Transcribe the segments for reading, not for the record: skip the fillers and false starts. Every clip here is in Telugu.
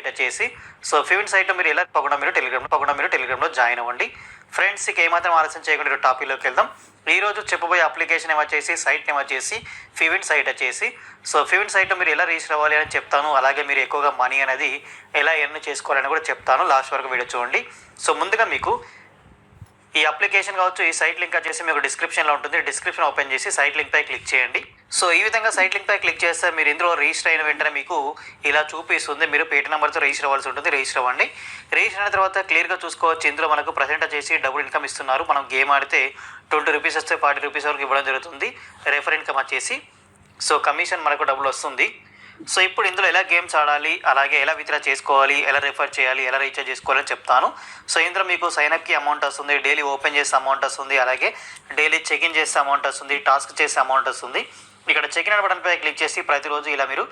వచ్చేసి సో ఫివిన్ సైట్లో మీరు ఎలా పకుండా మీరు టెలిగ్రామ్లో జాయిన్ అవ్వండి. ఫ్రెండ్స్ ఇక ఏమాత్రం ఆలస్యం చేయకుండా టాపిక్లోకి వెళ్దాం. ఈరోజు చెప్పబోయే అప్లికేషన్ ఏమొచ్చేసి సైట్ ఏమొచ్చేసి ఫివిన్ సైట్ వచ్చేసి సో ఫివిన్ సైట్లో మీరు ఎలా రిజిస్టర్ అవ్వాలి అని చెప్తాను. అలాగే మీరు ఎక్కువగా మనీ అనేది ఎలా ఎర్న్ చేసుకోవాలని కూడా చెప్తాను. లాస్ట్ వరకు వీడియో చూడండి. సో ముందుగా మీకు ఈ అప్లికేషన్ కావచ్చు, ఈ సైట్ లింక్ వచ్చేసి మీకు డిస్క్రిప్షన్లో ఉంటుంది. డిస్క్రిప్షన్ ఓపెన్ చేసి సైట్ లింక్ పై క్లిక్ చేయండి. సో ఈ విధంగా సైట్ లింక్ పై క్లిక్ చేస్తే మీరు ఇందులో రిజిస్టర్ అయిన వెంటనే మీకు ఇలా చూపిస్తుంది. మీరు పేటీ నెంబర్తో రిజిస్టర్ అవ్వాల్సి ఉంటుంది. రిజిస్టర్ అవ్వండి. రిజిస్టర్ అయిన తర్వాత క్లియర్గా చూసుకోవచ్చు. ఇందులో మనకు ప్రజెంట్ వచ్చేసి డబుల్ ఇన్కమ్ ఇస్తున్నారు. మనం గేమ్ ఆడితే 20 రూపీస్ వస్తే 40 రూపీస్ వరకు ఇవ్వడం జరుగుతుంది. రెఫర్ ఇన్కమ్ వచ్చేసి సో కమిషన్ మనకు డబుల్ వస్తుంది. సో ఇప్పుడు ఇందులో ఎలా గేమ్స్ ఆడాలి, అలాగే ఎలా విత్డ్రా చేసుకోవాలి, ఎలా రెఫర్ చేయాలి, ఎలా రీఛార్జ్ చేసుకోవాలని చెప్తాను. సో ఇందులో మీకు సైన్అప్కి అమౌంట్ వస్తుంది, డైలీ ఓపెన్ చేసే అమౌంట్ వస్తుంది, అలాగే డైలీ చెక్ ఇన్ చేసే అమౌంట్ వస్తుంది, టాస్క్ చేసే అమౌంట్ వస్తుంది. ఇక్కడ చెక్ ఇన్ బటన్పై క్లిక్ చేసి ప్రతిరోజు ఇలా మీరు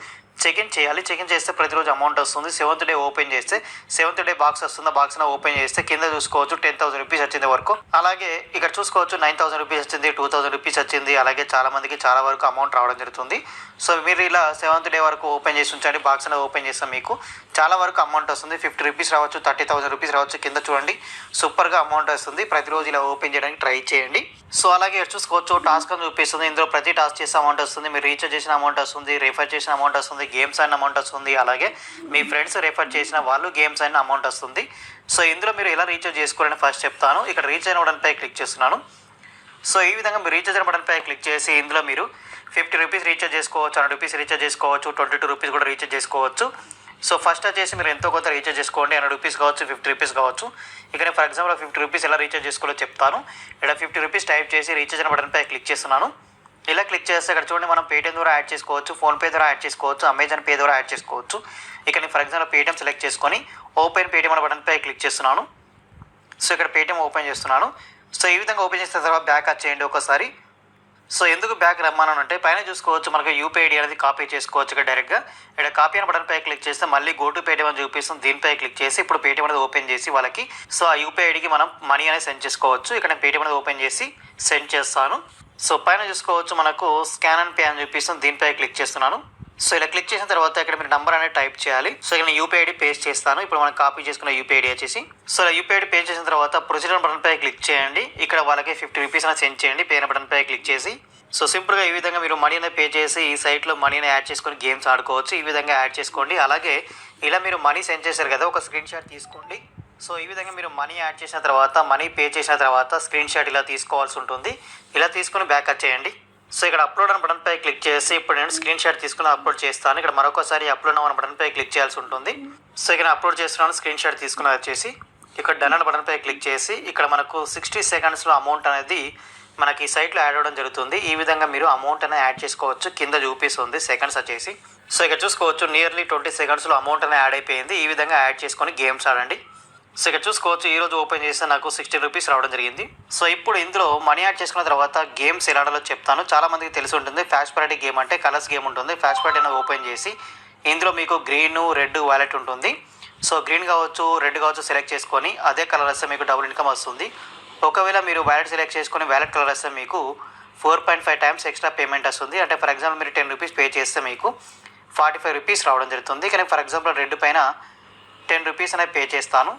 చెక్ ఇన్ చేయాలి. చెక్ ఇన్ చేస్తే ప్రతిరోజు అమౌంట్ వస్తుంది. 7th డే ఓపెన్ చేస్తే 7th డే బాక్స్ వస్తుంది. బాక్స్ ఓపెన్ చేస్తే కింద చూసుకోవచ్చు 10,000 రూపీస్ వచ్చింది వరకు. అలాగే ఇక్కడ చూసుకోవచ్చు 9,000 రూపీస్ వచ్చింది, 2,000 రూపీస్ వచ్చింది. అలాగే చాలా మందికి చాలా వరకు అమౌంట్ రావడం జరుగుతుంది. సో మీరు ఇలా 7th డే వరకు ఓపెన్ చేసి ఉంచండి. బాక్స్ ఓపెన్ చేస్తే మీకు చాలా వరకు అమౌంట్ వస్తుంది. 50 రూపీస్ రావచ్చు, 30,000 రూపీస్ రావచ్చు. కింద చూడండి సూపర్గా అమౌంట్ వస్తుంది. ప్రతిరోజు ఇలా ఓపెన్ చేయడానికి ట్రై చేయండి. సో అలాగే చూసుకోవచ్చు టాస్క్ అని చూపిస్తుంది. ఇందులో ప్రతి టాస్క్ చేసే అమౌంట్ వస్తుంది. మీరు రీఛార్జ్ చేసిన అమౌంట్ వస్తుంది, రెఫర్ చేసిన అమౌంట్ వస్తుంది, గేమ్స్ అయిన అమౌంట్ వస్తుంది. అలాగే మీ ఫ్రెండ్స్ రెఫర్ చేసిన వాళ్ళు గేమ్స్ అయిన అమౌంట్ వస్తుంది. సో ఇందులో మీరు ఎలా రీఛార్జ్ చేసుకోవాలని ఫస్ట్ చెప్తాను. ఇక్కడ రీఛార్జ్ బటన్పై క్లిక్ చేస్తున్నాను. సో ఈ విధంగా మీరు రీఛార్జ్ బటన్పై క్లిక్ చేసి ఇందులో మీరు 50 రూపీస్ రీఛార్జ్ చేసుకోవచ్చు, 100 రూపీస్ రీఛార్జ్ చేసుకోవచ్చు, 22 రూపీస్ కూడా రీఛార్జ్ చేసుకోవచ్చు. సో ఫస్ట్ వచ్చేసి మీరు ఎంతో కొంత రీఛార్జ్ చేసుకోండి. 100 రూపీస్ కావచ్చు, 50 రూపీస్ కావచ్చు. ఇక్కడ ఫర్ ఎగ్జాంపుల్ 50 రూపీస్ ఎలా రీఛార్జ్ చేసుకోవాలో చెప్తాను. ఇక్కడ 50 రూపీస్ టైప్ చేసి రీఛార్జ్ అనే బటన్పై క్లిక్ చేస్తున్నాను. ఇలా క్లిక్ చేస్తే ఇక్కడ చూడండి మనం పేటీఎం ద్వారా యాడ్ చేసుకోవచ్చు, ఫోన్పే ద్వారా యాడ్ చేసుకోవచ్చు, అమెజాన్ పే ద్వారా యాడ్ చేసుకోవచ్చు. ఇక్కడ నేను ఫర్ ఎగ్జాంపుల్ పేటీఎం సెలెక్ట్ చేసుకొని ఓపెన్ పేటీఎం అనే బటన్పై క్లిక్ చేస్తున్నాను. సో ఇక్కడ పేటీఎం ఓపెన్ చేస్తున్నాను. సో ఈ విధంగా ఓపెన్ చేసిన తర్వాత బ్యాక్ వచ్చేయండి ఒకసారి. సో ఎందుకు బ్యాక్ రమ్మను అంటే పైన చూసుకోవచ్చు మనకు యూపీఐ ఐడి అనేది కాపీ చేసుకోవచ్చు. ఇక్కడ డైరెక్ట్గా ఇక్కడ కాపీ అనే బటన్పై క్లిక్ చేస్తే మళ్ళీ గో టు పేటీఎం అని చూపిస్తుంది. దీనిపై క్లిక్ చేసి ఇప్పుడు పేటీఎం అనేది ఓపెన్ చేసి వాళ్ళకి సో ఆ యూపీఐ ఐడికి మనం మనీ అనేది సెండ్ చేసుకోవచ్చు. ఇక్కడ నేను పేటీఎం అనేది ఓపెన్ చేసి సెండ్ చేస్తాను. సో పైన చూసుకోవచ్చు మనకు స్కాన్ అండ్ పే అని చూపిస్తుంది. దీనిపై క్లిక్ చేస్తున్నాను. సో ఇలా క్లిక్ చేసిన తర్వాత ఇక్కడ మీరు నెంబర్ అనేది టైప్ చేయాలి. సో ఇక్కడ నేను యూపీఐ ఐడి పేస్ట్ చేస్తాను. ఇప్పుడు మనం కాపీ చేసుకున్న యూపీఐ ఐడి వచ్చేసి సో యూపీఐ ఐడి పేస్ట్ చేసిన తర్వాత ప్రొసీజర్ బటన్పై క్లిక్ చేయండి. ఇక్కడ వాళ్ళకి 50 రూపీస్ అనేది సెండ్ చేయండి. పే బటన్పై క్లిక్ చేసి సో సింపుల్గా ఈ విధంగా మీరు మనీ అనేది పే చేసి ఈ సైట్లో మనీని యాడ్ చేసుకొని గేమ్స్ ఆడుకోవచ్చు. ఈ విధంగా యాడ్ చేసుకోండి. అలాగే ఇలా మీరు మనీ సెండ్ చేశారు కదా, ఒక స్క్రీన్ షాట్ తీసుకోండి. సో ఈ విధంగా మీరు మనీ యాడ్ చేసిన తర్వాత మనీ పే చేసిన తర్వాత స్క్రీన్ షాట్ ఇలా తీసుకోవాల్సి ఉంటుంది. ఇలా తీసుకుని బ్యాక్ వచ్చేయండి. సో ఇక్కడ అప్లోడ్ అనే బటన్పై క్లిక్ చేసి ఇప్పుడు నేను స్క్రీన్ షాట్ తీసుకుని అప్లోడ్ చేస్తాను. ఇక్కడ మరొకసారి అప్లోడ్ అనే బటన్పై క్లిక్ చేయాల్సి ఉంటుంది. సో ఇక్కడ అప్లోడ్ చేస్తున్నాను. స్క్రీన్ షాట్ తీసుకుని వచ్చేసి ఇక్కడ డన్ అనే బటన్పై క్లిక్ చేసి ఇక్కడ మనకు 60 సెకండ్స్లో అమౌంట్ అనేది మనకి ఈ సైట్లో యాడ్ అవ్వడం జరుగుతుంది. ఈ విధంగా మీరు అమౌంట్ అనేది యాడ్ చేసుకోవచ్చు. కింద చూపిస్తుంది సెకండ్స్ వచ్చేసి. సో ఇక్కడ చూసుకోవచ్చు నియర్లీ 20 సెకండ్స్లో అమౌంట్ అనేది యాడ్ అయిపోయింది. ఈ విధంగా యాడ్ చేసుకొని గేమ్స్ ఆడండి. సో ఇక్కడ చూసుకోవచ్చు ఈరోజు ఓపెన్ చేస్తే నాకు 60 రూపీస్ రావడం జరిగింది. సో ఇప్పుడు ఇందులో మనీ యాడ్ చేసుకున్న తర్వాత గేమ్స్ ఎలా ఆడాలో చెప్తాను. చాలా మందికి తెలిసి ఉంటుంది. ఫ్లాష్ పార్టీ గేమ్ అంటే కలర్స్ గేమ్ ఉంటుంది. ఫ్లాష్ పార్టీ అనేది ఓపెన్ చేసి ఇందులో మీకు గ్రీన్, రెడ్ వాలెట్ ఉంటుంది. సో గ్రీన్ కావచ్చు, రెడ్ కావచ్చు సెలెక్ట్ చేసుకొని అదే కలర్ వస్తే మీకు డబుల్ ఇన్కమ్ వస్తుంది. ఒకవేళ మీరు వ్యాలెట్ సెలెక్ట్ చేసుకొని వ్యాలెట్ కలర్ వస్తే మీకు 4.5 టైమ్స్ ఎక్స్ట్రా పేమెంట్ వస్తుంది. అంటే ఫర్ ఎగ్జాంపుల్ మీరు 10 రూపీస్ పే చేస్తే మీకు 45 రూపీస్ రావడం జరుగుతుంది. కానీ ఫర్ ఎగ్జాంపుల్ రెడ్ పైన 10 రూపీస్ అనేది పే చేస్తాను.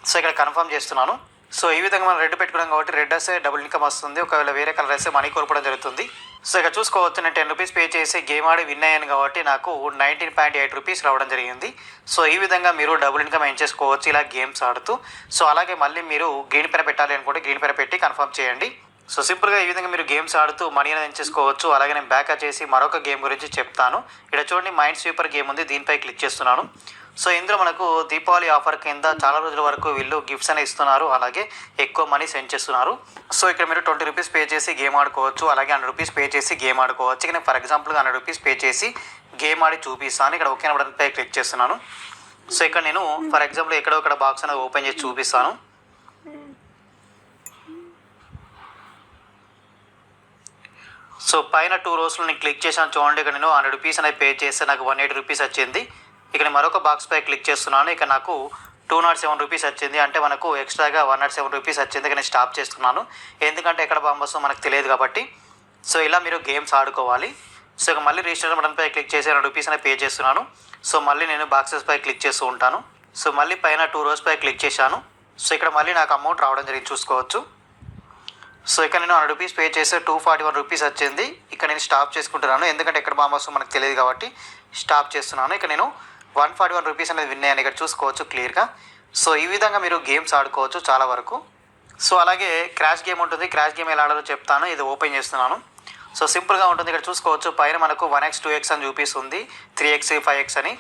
సో ఇక్కడ కన్ఫర్మ్ చేస్తున్నాను. సో ఈ విధంగా మనం రెడ్ పెట్టుకున్నాం కాబట్టి రెడ్ వస్తే డబుల్ ఇన్కమ్ వస్తుంది. ఒకవేళ వేరే కలర్ వస్తే మనీ కోల్పోవడం జరుగుతుంది. సో ఇక్కడ చూసుకోవచ్చు నేను 10 రూపీస్ పే చేసి గేమ్ ఆడి విన్ అయ్యాను కాబట్టి నాకు 19.8 రూపీస్ రావడం జరిగింది. సో ఈ విధంగా మీరు డబుల్ ఇన్కమ్ ఏం చేసుకోవచ్చు ఇలా గేమ్స్ ఆడుతూ. సో అలాగే మళ్ళీ మీరు గ్రీన్ పైన పెట్టాలి అనుకుంటే గ్రీన్ పైన పెట్టి కన్ఫర్మ్ చేయండి. సో సింపుల్గా ఈ విధంగా మీరు గేమ్స్ ఆడుతూ మనీ అనేది ఎంచేసుకోవచ్చు. అలాగే నేను బ్యాక్ వచ్చేసి మరొక గేమ్ గురించి చెప్తాను. ఇక్కడ చూడండి మైండ్ స్వీపర్ గేమ్ ఉంది. దీనిపై క్లిక్ చేస్తున్నాను. సో ఇందులో మనకు దీపావళి ఆఫర్ కింద చాలా రోజుల వరకు వీళ్ళు గిఫ్ట్స్ అనేవి ఇస్తున్నారు. అలాగే ఎక్కువ మనీ సెండ్ చేస్తున్నారు. సో ఇక్కడ మీరు 20 రూపీస్ పే చేసి గేమ్ ఆడుకోవచ్చు. అలాగే 100 రూపీస్ పే చేసి గేమ్ ఆడుకోవచ్చు. ఇక్కడ ఫర్ ఎగ్జాంపుల్గా 100 రూపీస్ పే చేసి గేమ్ ఆడి చూపిస్తాను. ఇక్కడ ఓకే బటన్పై క్లిక్ చేస్తున్నాను. సో ఇక్కడ నేను ఫర్ ఎగ్జాంపుల్ ఎక్కడో ఒక బాక్స్ అనేది ఓపెన్ చేసి చూపిస్తాను. సో పైన 2 రోస్లో నేను క్లిక్ చేశాను చూడండి. ఇక్కడ నేను 100 రూపీస్ అనేది పే చేస్తే నాకు 180 రూపీస్ వచ్చింది. ఇక్కడ మరొక బాక్స్పై క్లిక్ చేస్తున్నాను. ఇక్కడ నాకు 207 రూపీస్ వచ్చింది. అంటే మనకు ఎక్స్ట్రాగా 107 రూపీస్ వచ్చింది. ఇక్కడ నేను స్టాప్ చేస్తున్నాను. ఎందుకంటే ఎక్కడ బాంబ్ వస్తుందో మనకు తెలియదు కాబట్టి. సో ఇలా మీరు గేమ్స్ ఆడుకోవాలి. సో ఇక మళ్ళీ రిజిస్టర్ బటన్పై క్లిక్ చేసి ₹100 అనేది పే చేస్తున్నాను. సో మళ్ళీ నేను బాక్సెస్పై క్లిక్ చేస్తూ ఉంటాను. సో మళ్ళీ పైన 2 రోస్పై క్లిక్ చేశాను. సో ఇక్కడ మళ్ళీ నాకు అమౌంట్ రావడం జరిగింది చూసుకోవచ్చు. సో ఇక్కడ నేను ₹100 పే చేస్తే ₹241 వచ్చింది. ఇక్కడ నేను స్టాప్ చేసుకుంటున్నాను, ఎందుకంటే ఎక్కడ బాంబ్ వస్తుందో మనకు తెలియదు కాబట్టి స్టాప్ చేస్తున్నాను. ఇక్కడ నేను ₹141 అనేది విన్ అయ్యాను, ఇక్కడ చూసుకోవచ్చు క్లియర్గా. సో ఈ విధంగా మీరు గేమ్స్ ఆడుకోవచ్చు చాలా వరకు. సో అలాగే క్రాష్ గేమ్ ఉంటుంది, క్రాష్ గేమ్ ఎలా ఆడాలో చెప్తాను. ఇది ఓపెన్ చేస్తున్నాను. సో సింపుల్గా ఉంటుంది, ఇక్కడ చూసుకోవచ్చు పైన మనకు 1x 2x అని చూపిస్తుంది, 3x 5x అని.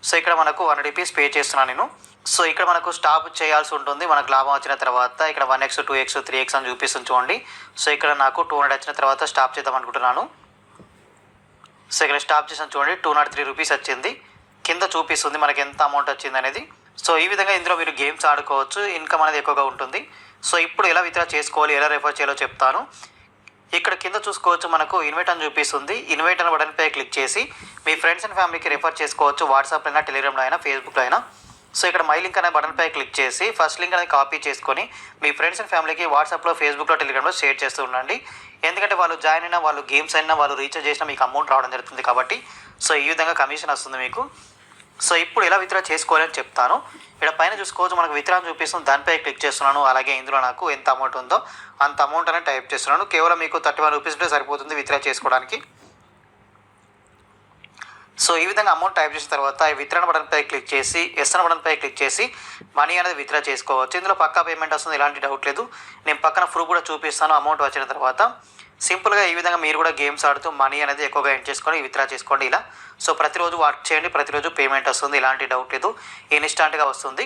సో ఇక్కడ మనకు ₹100 పే చేస్తున్నాను నేను. సో ఇక్కడ మనకు స్టాప్ చేయాల్సి ఉంటుంది మనకు లాభం వచ్చిన తర్వాత. ఇక్కడ 1x 2x 3x అని చూపిస్తుంది చూడండి. సో ఇక్కడ నాకు 200 వచ్చిన తర్వాత స్టాప్ చేద్దాం అనుకుంటున్నాను. సో ఇక్కడ స్టాప్ చేసాను చూడండి, ₹203 వచ్చింది. కింద చూపిస్తుంది మనకి ఎంత అమౌంట్ వచ్చింది అనేది. సో ఈ విధంగా ఇందులో మీరు గేమ్స్ ఆడుకోవచ్చు, ఇన్కమ్ అనేది ఎక్కువగా ఉంటుంది. సో ఇప్పుడు ఎలా విత్డ్రా చేసుకోవాలి, ఎలా రెఫర్ చేయాలో చెప్తాను. ఇక్కడ కింద చూసుకోవచ్చు మనకు ఇన్వైట్ అని చూపిస్తుంది. ఇన్వైట్ అనే బటన్పై క్లిక్ చేసి మీ ఫ్రెండ్స్ అండ్ ఫ్యామిలీకి రెఫర్ చేసుకోవచ్చు, వాట్సాప్లో అయినా, టెలిగ్రామ్లో అయినా, ఫేస్బుక్లో అయినా. సో ఇక్కడ మై లింక్ అనే బటన్పై క్లిక్ చేసి ఫస్ట్ లింక్ అనేది కాపీ చేసుకొని మీ ఫ్రెండ్స్ అండ్ ఫ్యామిలీకి వాట్సాప్లో, ఫేస్బుక్లో, టెలిగ్రామ్లో షేర్ చేస్తూ ఉండండి. ఎందుకంటే వాళ్ళు జాయిన్ అయినా, వాళ్ళు గేమ్స్ అయినా, వాళ్ళు రీఛార్జ్ చేసినా మీకు అమౌంట్ రావడం జరుగుతుంది కాబట్టి. సో ఈ విధంగా కమిషన్ వస్తుంది మీకు. సో ఇప్పుడు ఎలా విత్డ్రా చేసుకోవాలని చెప్తాను. ఇక్కడ పైన చూసుకోవచ్చు మనకు విత్డ్రా చూపిస్తుంది, దానిపై క్లిక్ చేస్తున్నాను. అలాగే ఇందులో నాకు ఎంత అమౌంట్ ఉందో అంత అమౌంట్ అనేది టైప్ చేస్తున్నాను. కేవలం మీకు ₹31 ఉంటే సరిపోతుంది విత్డ్రా చేసుకోవడానికి. సో ఈ విధంగా అమౌంట్ టైప్ చేసిన తర్వాత ఈ విత్డ్రా బటన్పై క్లిక్ చేసి ఎస్ అనే బటన్పై క్లిక్ చేసి మనీ అనేది విత్డ్రా చేసుకోవచ్చు. ఇందులో పక్కా పేమెంట్ వస్తుంది, ఎలాంటి డౌట్ లేదు. నేను పక్కన ప్రూఫ్ కూడా చూపిస్తాను అమౌంట్ వచ్చిన తర్వాత. సింపుల్గా ఈ విధంగా మీరు కూడా గేమ్స్ ఆడుతూ మనీ అనేది ఎక్కువగా ఎర్న్ చేసుకొని విత్డ్రా చేసుకోండి ఇలా. సో ప్రతిరోజు వర్క్ చేయండి, ప్రతిరోజు పేమెంట్ వస్తుంది, ఎలాంటి డౌట్ లేదు, ఇన్స్టాంట్గా వస్తుంది.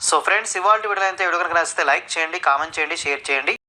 సో ఫ్రెండ్స్, ఇవాళ వీడియో అయితే వీడియో కనుక నచ్చితే లైక్ చేయండి, కామెంట్ చేయండి, షేర్ చేయండి.